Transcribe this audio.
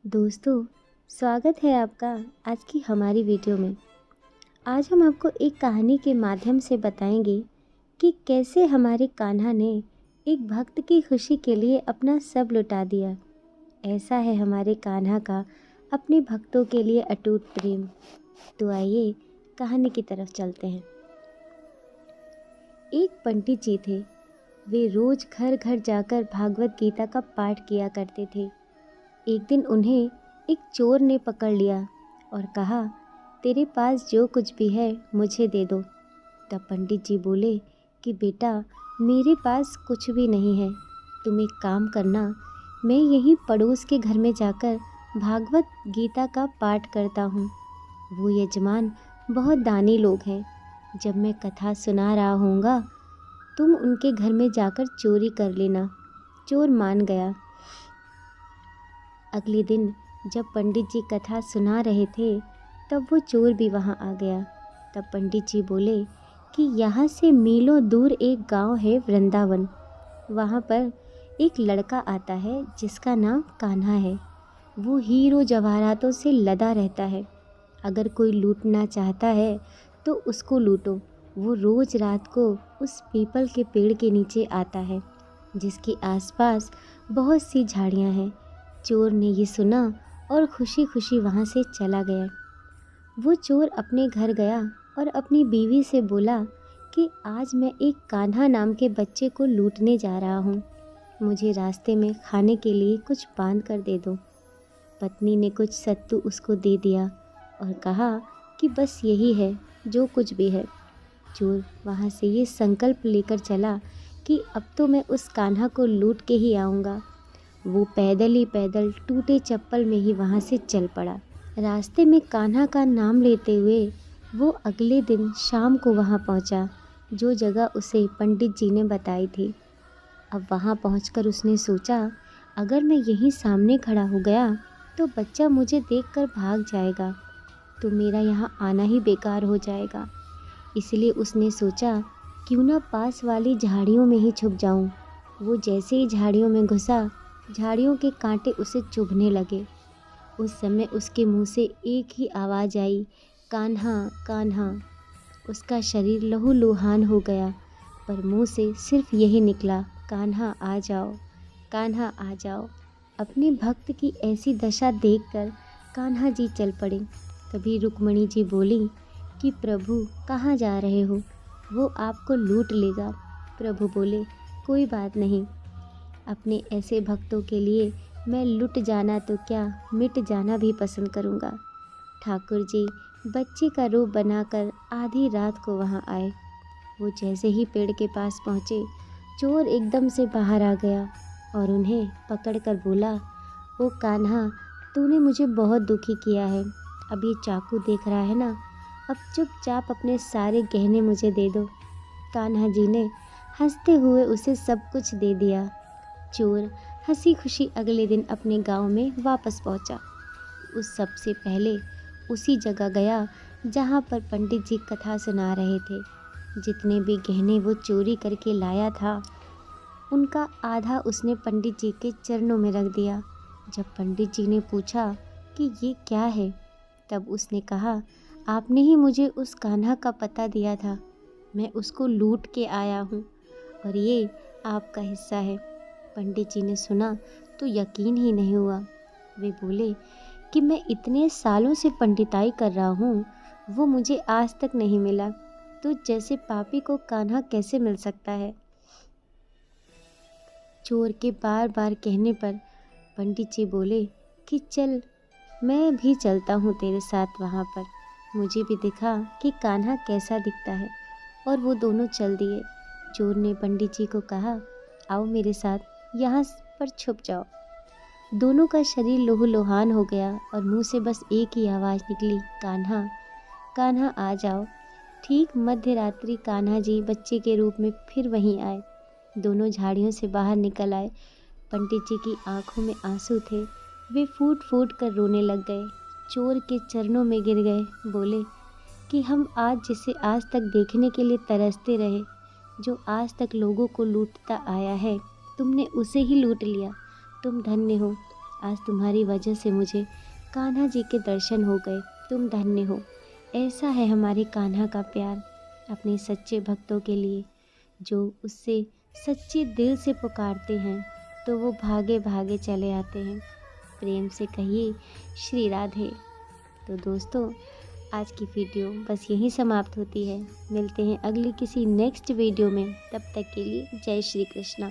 दोस्तों, स्वागत है आपका आज की हमारी वीडियो में। आज हम आपको एक कहानी के माध्यम से बताएंगे कि कैसे हमारे कान्हा ने एक भक्त की खुशी के लिए अपना सब लुटा दिया। ऐसा है हमारे कान्हा का अपने भक्तों के लिए अटूट प्रेम। तो आइए कहानी की तरफ चलते हैं। एक पंडित जी थे। वे रोज घर घर जाकर भागवत गीता का पाठ किया करते थे। एक दिन उन्हें एक चोर ने पकड़ लिया और कहा, तेरे पास जो कुछ भी है मुझे दे दो। तब पंडित जी बोले कि बेटा, मेरे पास कुछ भी नहीं है। तुम एक काम करना, मैं यहीं पड़ोस के घर में जाकर भागवत गीता का पाठ करता हूँ। वो यजमान बहुत दानी लोग हैं। जब मैं कथा सुना रहा होऊंगा, तुम उनके घर में जाकर चोरी कर लेना। चोर मान गया। अगले दिन जब पंडित जी कथा सुना रहे थे, तब वो चोर भी वहाँ आ गया। तब पंडित जी बोले कि यहाँ से मीलों दूर एक गांव है वृंदावन। वहाँ पर एक लड़का आता है जिसका नाम कान्हा है। वो हीरो जवाहरातों से लदा रहता है। अगर कोई लूटना चाहता है तो उसको लूटो। वो रोज़ रात को उस पीपल के पेड़ के नीचे आता है जिसके आसपास बहुत सी झाड़ियाँ हैं। चोर ने ये सुना और खुशी खुशी वहाँ से चला गया। वो चोर अपने घर गया और अपनी बीवी से बोला कि आज मैं एक कान्हा नाम के बच्चे को लूटने जा रहा हूँ। मुझे रास्ते में खाने के लिए कुछ बांध कर दे दो। पत्नी ने कुछ सत्तू उसको दे दिया और कहा कि बस यही है जो कुछ भी है। चोर वहाँ से ये संकल्प लेकर चला कि अब तो मैं उस कान्हा को लूट के ही आऊँगा। वो पैदल ही पैदल टूटे चप्पल में ही वहाँ से चल पड़ा। रास्ते में कान्हा का नाम लेते हुए वो अगले दिन शाम को वहाँ पहुँचा जो जगह उसे पंडित जी ने बताई थी। अब वहाँ पहुँचकर उसने सोचा, अगर मैं यहीं सामने खड़ा हो गया तो बच्चा मुझे देखकर भाग जाएगा, तो मेरा यहाँ आना ही बेकार हो जाएगा। इसलिए उसने सोचा, क्यों ना पास वाली झाड़ियों में ही छुप जाऊँ। वो जैसे ही झाड़ियों में घुसा, झाड़ियों के कांटे उसे चुभने लगे। उस समय उसके मुंह से एक ही आवाज़ आई, कान्हा कान्हा। उसका शरीर लहूलुहान हो गया, पर मुंह से सिर्फ यही निकला, कान्हा आ जाओ, कान्हा आ जाओ। अपने भक्त की ऐसी दशा देखकर कान्हा जी चल पड़े। तभी रुक्मणी जी बोली कि प्रभु कहाँ जा रहे हो, वो आपको लूट लेगा। प्रभु बोले, कोई बात नहीं, अपने ऐसे भक्तों के लिए मैं लुट जाना तो क्या, मिट जाना भी पसंद करूँगा। ठाकुर जी बच्चे का रूप बनाकर आधी रात को वहाँ आए। वो जैसे ही पेड़ के पास पहुँचे, चोर एकदम से बाहर आ गया और उन्हें पकड़कर बोला, ओ कान्हा, तूने मुझे बहुत दुखी किया है। अब ये चाकू देख रहा है ना, अब चुपचाप अपने सारे गहने मुझे दे दो। कान्हा जी ने हंसते हुए उसे सब कुछ दे दिया। चोर हंसी खुशी अगले दिन अपने गांव में वापस पहुंचा। उस सबसे पहले उसी जगह गया जहां पर पंडित जी कथा सुना रहे थे। जितने भी गहने वो चोरी करके लाया था, उनका आधा उसने पंडित जी के चरणों में रख दिया। जब पंडित जी ने पूछा कि ये क्या है, तब उसने कहा, आपने ही मुझे उस कान्हा का पता दिया था, मैं उसको लूट के आया हूँ और ये आपका हिस्सा है। पंडित जी ने सुना तो यकीन ही नहीं हुआ। वे बोले कि मैं इतने सालों से पंडिताई कर रहा हूँ, वो मुझे आज तक नहीं मिला, तो जैसे पापी को कान्हा कैसे मिल सकता है। चोर के बार बार कहने पर पंडित जी बोले कि चल, मैं भी चलता हूँ तेरे साथ वहाँ पर, मुझे भी दिखा कि कान्हा कैसा दिखता है। और वो दोनों चल दिए। चोर ने पंडित जी को कहा, आओ मेरे साथ, यहाँ पर छुप जाओ। दोनों का शरीर लहूलुहान हो गया और मुंह से बस एक ही आवाज़ निकली, कान्हा कान्हा आ जाओ। ठीक मध्य रात्रि कान्हा जी बच्चे के रूप में फिर वहीं आए। दोनों झाड़ियों से बाहर निकल आए। पंडित जी की आंखों में आंसू थे। वे फूट फूट कर रोने लग गए। चोर के चरणों में गिर गए। बोले कि हम आज जिसे आज तक देखने के लिए तरसते रहे, जो आज तक लोगों को लूटता आया है, तुमने उसे ही लूट लिया। तुम धन्य हो, आज तुम्हारी वजह से मुझे कान्हा जी के दर्शन हो गए। तुम धन्य हो। ऐसा है हमारे कान्हा का प्यार अपने सच्चे भक्तों के लिए, जो उससे सच्चे दिल से पुकारते हैं तो वो भागे भागे चले आते हैं। प्रेम से कहिए श्री राधे। तो दोस्तों, आज की वीडियो बस यहीं समाप्त होती है। मिलते हैं अगली किसी नेक्स्ट वीडियो में। तब तक के लिए जय श्री कृष्णा।